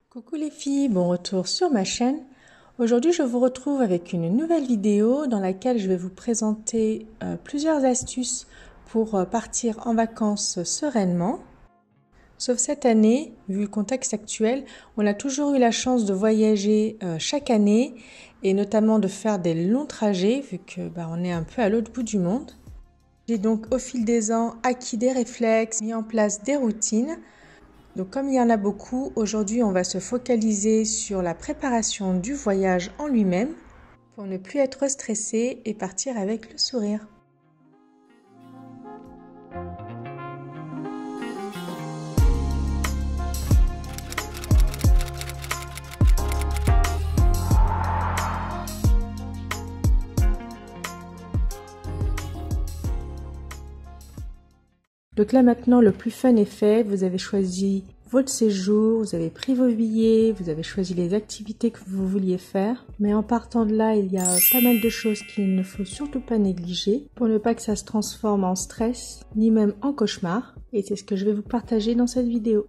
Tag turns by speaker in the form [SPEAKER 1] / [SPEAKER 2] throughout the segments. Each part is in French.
[SPEAKER 1] Coucou les filles, bon retour sur ma chaîne. Aujourd'hui je vous retrouve avec une nouvelle vidéo dans laquelle je vais vous présenter plusieurs astuces pour partir en vacances sereinement. Sauf cette année, vu le contexte actuel, on a toujours eu la chance de voyager chaque année et notamment de faire des longs trajets vu que on est un peu à l'autre bout du monde. J'ai donc au fil des ans acquis des réflexes, mis en place des routines. Donc comme il y en a beaucoup, aujourd'hui on va se focaliser sur la préparation du voyage en lui-même pour ne plus être stressé et partir avec le sourire. Donc là maintenant le plus fun est fait, vous avez choisi votre séjour, vous avez pris vos billets, vous avez choisi les activités que vous vouliez faire. Mais en partant de là, il y a pas mal de choses qu'il ne faut surtout pas négliger pour ne pas que ça se transforme en stress, ni même en cauchemar. Et c'est ce que je vais vous partager dans cette vidéo.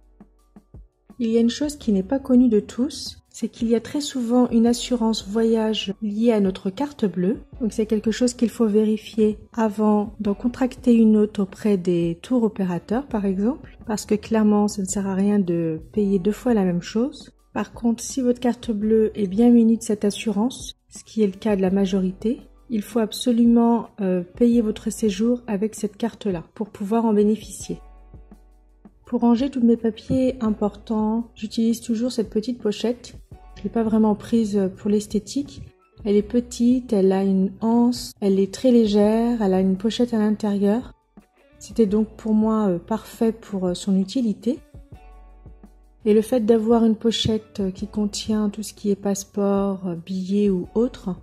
[SPEAKER 1] Il y a une chose qui n'est pas connue de tous, c'est qu'il y a très souvent une assurance voyage liée à notre carte bleue. Donc c'est quelque chose qu'il faut vérifier avant d'en contracter une autre auprès des tours opérateurs par exemple, parce que clairement ça ne sert à rien de payer deux fois la même chose. Par contre, si votre carte bleue est bien munie de cette assurance, ce qui est le cas de la majorité, il faut absolument payer votre séjour avec cette carte-là pour pouvoir en bénéficier. Pour ranger tous mes papiers importants, j'utilise toujours cette petite pochette. Je ne l'ai pas vraiment prise pour l'esthétique. Elle est petite, elle a une anse, elle est très légère, elle a une pochette à l'intérieur. C'était donc pour moi parfait pour son utilité. Et le fait d'avoir une pochette qui contient tout ce qui est passeport, billets ou autre,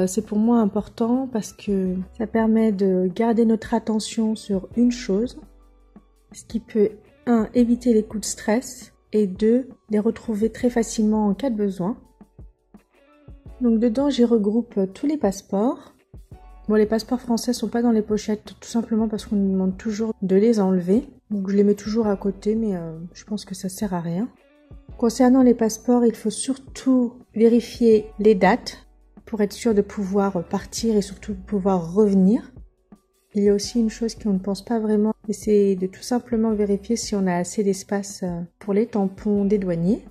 [SPEAKER 1] c'est pour moi important parce que ça permet de garder notre attention sur une chose, ce qui peut 1. Éviter les coups de stress et 2. Les retrouver très facilement en cas de besoin. Donc dedans, j'y regroupe tous les passeports. Bon, les passeports français sont pas dans les pochettes tout simplement parce qu'on nous demande toujours de les enlever. Donc je les mets toujours à côté, mais je pense que ça sert à rien. Concernant les passeports, il faut surtout vérifier les dates pour être sûr de pouvoir partir et surtout de pouvoir revenir. Il y a aussi une chose qu'on ne pense pas vraiment, c'est de tout simplement vérifier si on a assez d'espace pour les tampons des douaniers.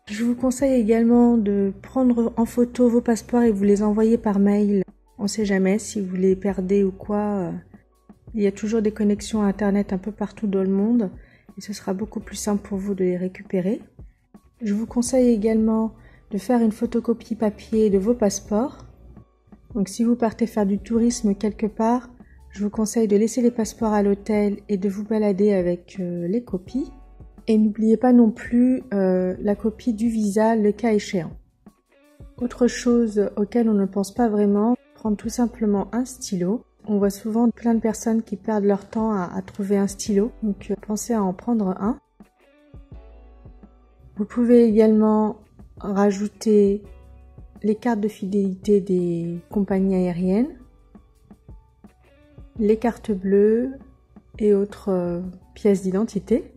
[SPEAKER 1] Je vous conseille également de prendre en photo vos passeports et vous les envoyer par mail. On ne sait jamais si vous les perdez ou quoi. Il y a toujours des connexions à internet un peu partout dans le monde et ce sera beaucoup plus simple pour vous de les récupérer. Je vous conseille également de faire une photocopie papier de vos passeports. Donc si vous partez faire du tourisme quelque part, je vous conseille de laisser les passeports à l'hôtel et de vous balader avec les copies. Et n'oubliez pas non plus la copie du visa, le cas échéant. Autre chose auquel on ne pense pas vraiment, prendre tout simplement un stylo. On voit souvent plein de personnes qui perdent leur temps à trouver un stylo, donc pensez à en prendre un. Vous pouvez également rajouter les cartes de fidélité des compagnies aériennes, les cartes bleues et autres pièces d'identité.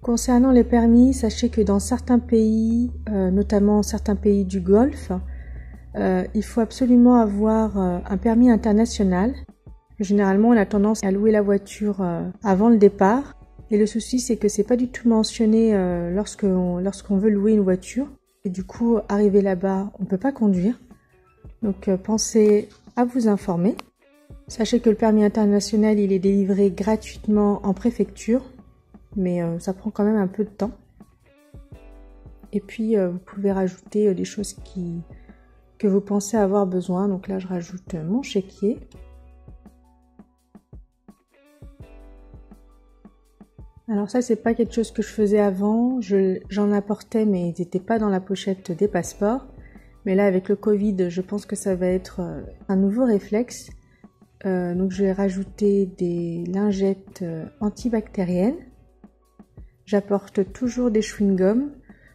[SPEAKER 1] Concernant les permis, sachez que dans certains pays, notamment certains pays du Golfe, il faut absolument avoir un permis international. Généralement, on a tendance à louer la voiture avant le départ. Et le souci, c'est que c'est pas du tout mentionné lorsqu'on veut louer une voiture. Et du coup, arrivé là-bas, on ne peut pas conduire. Donc, pensez à vous informer. Sachez que le permis international, il est délivré gratuitement en préfecture. Mais ça prend quand même un peu de temps. Et puis, vous pouvez rajouter des choses que vous pensez avoir besoin. Donc là, je rajoute mon chéquier. Alors ça, c'est pas quelque chose que je faisais avant. J'en apportais, mais ils n'étaient pas dans la pochette des passeports. Mais là, avec le Covid, je pense que ça va être un nouveau réflexe. Donc je vais rajouter des lingettes antibactériennes. J'apporte toujours des chewing-gums.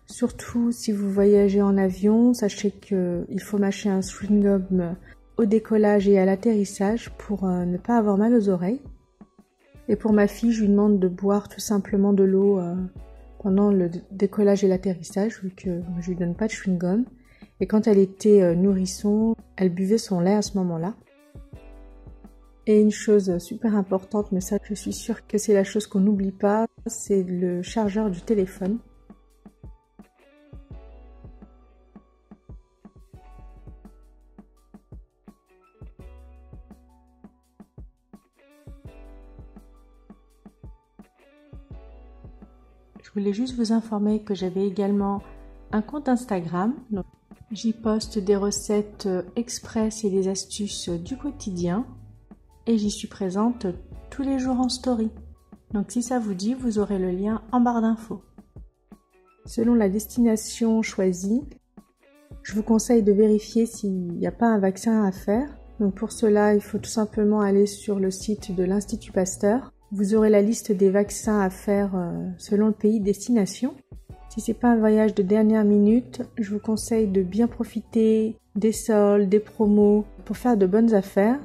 [SPEAKER 1] Surtout si vous voyagez en avion, sachez qu'il faut mâcher un chewing-gum au décollage et à l'atterrissage pour ne pas avoir mal aux oreilles. Et pour ma fille, je lui demande de boire tout simplement de l'eau pendant le décollage et l'atterrissage, vu que je lui donne pas de chewing-gum. Et quand elle était nourrisson, elle buvait son lait à ce moment-là. Et une chose super importante, mais ça je suis sûre que c'est la chose qu'on n'oublie pas, c'est le chargeur du téléphone. Je voulais juste vous informer que j'avais également un compte Instagram. J'y poste des recettes express et des astuces du quotidien. Et j'y suis présente tous les jours en story. Donc si ça vous dit, vous aurez le lien en barre d'infos. Selon la destination choisie, je vous conseille de vérifier s'il n'y a pas un vaccin à faire. Donc pour cela, il faut tout simplement aller sur le site de l'Institut Pasteur. Vous aurez la liste des vaccins à faire selon le pays de destination. Si c'est pas un voyage de dernière minute, je vous conseille de bien profiter des soldes, des promos pour faire de bonnes affaires.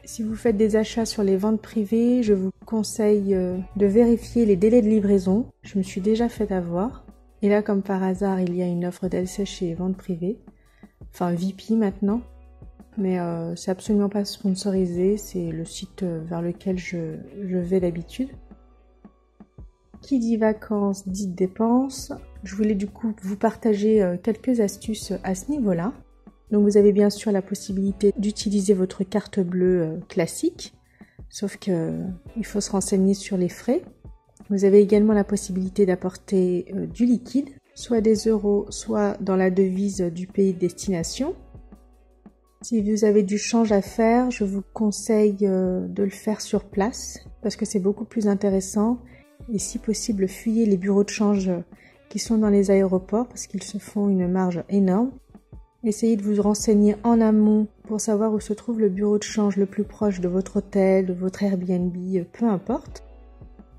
[SPEAKER 1] Si vous faites des achats sur les ventes privées, je vous conseille de vérifier les délais de livraison. Je me suis déjà fait avoir. Et là, comme par hasard, il y a une offre DLC chez ventes privées. Enfin, VP maintenant. Mais c'est absolument pas sponsorisé. C'est le site vers lequel je vais d'habitude. Qui dit vacances dit dépenses. Je voulais du coup vous partager quelques astuces à ce niveau-là. Donc vous avez bien sûr la possibilité d'utiliser votre carte bleue classique, sauf que il faut se renseigner sur les frais. Vous avez également la possibilité d'apporter du liquide, soit des euros, soit dans la devise du pays de destination. Si vous avez du change à faire, je vous conseille de le faire sur place, parce que c'est beaucoup plus intéressant. Et si possible, fuyez les bureaux de change qui sont dans les aéroports, parce qu'ils se font une marge énorme. Essayez de vous renseigner en amont pour savoir où se trouve le bureau de change le plus proche de votre hôtel, de votre Airbnb, peu importe.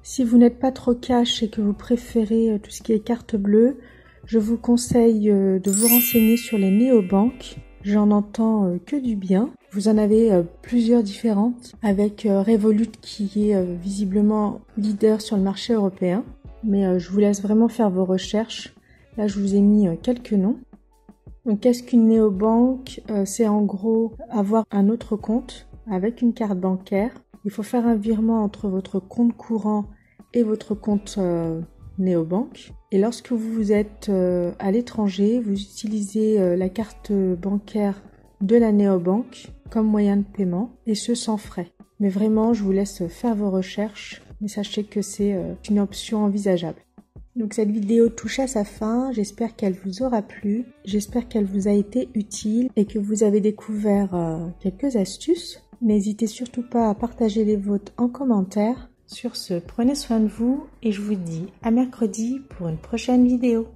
[SPEAKER 1] Si vous n'êtes pas trop cash et que vous préférez tout ce qui est carte bleue, je vous conseille de vous renseigner sur les néobanques. J'en entends que du bien. Vous en avez plusieurs différentes avec Revolut qui est visiblement leader sur le marché européen. Mais je vous laisse vraiment faire vos recherches. Là, je vous ai mis quelques noms. Donc, qu'est-ce qu'une néobanque? C'est en gros avoir un autre compte avec une carte bancaire. Il faut faire un virement entre votre compte courant et votre compte néobanque. Et lorsque vous êtes à l'étranger, vous utilisez la carte bancaire de la néobanque comme moyen de paiement et ce sans frais. Mais vraiment, je vous laisse faire vos recherches, mais sachez que c'est une option envisageable. Donc cette vidéo touche à sa fin, j'espère qu'elle vous aura plu, j'espère qu'elle vous a été utile et que vous avez découvert quelques astuces. N'hésitez surtout pas à partager les vôtres en commentaire. Sur ce, prenez soin de vous et je vous dis à mercredi pour une prochaine vidéo.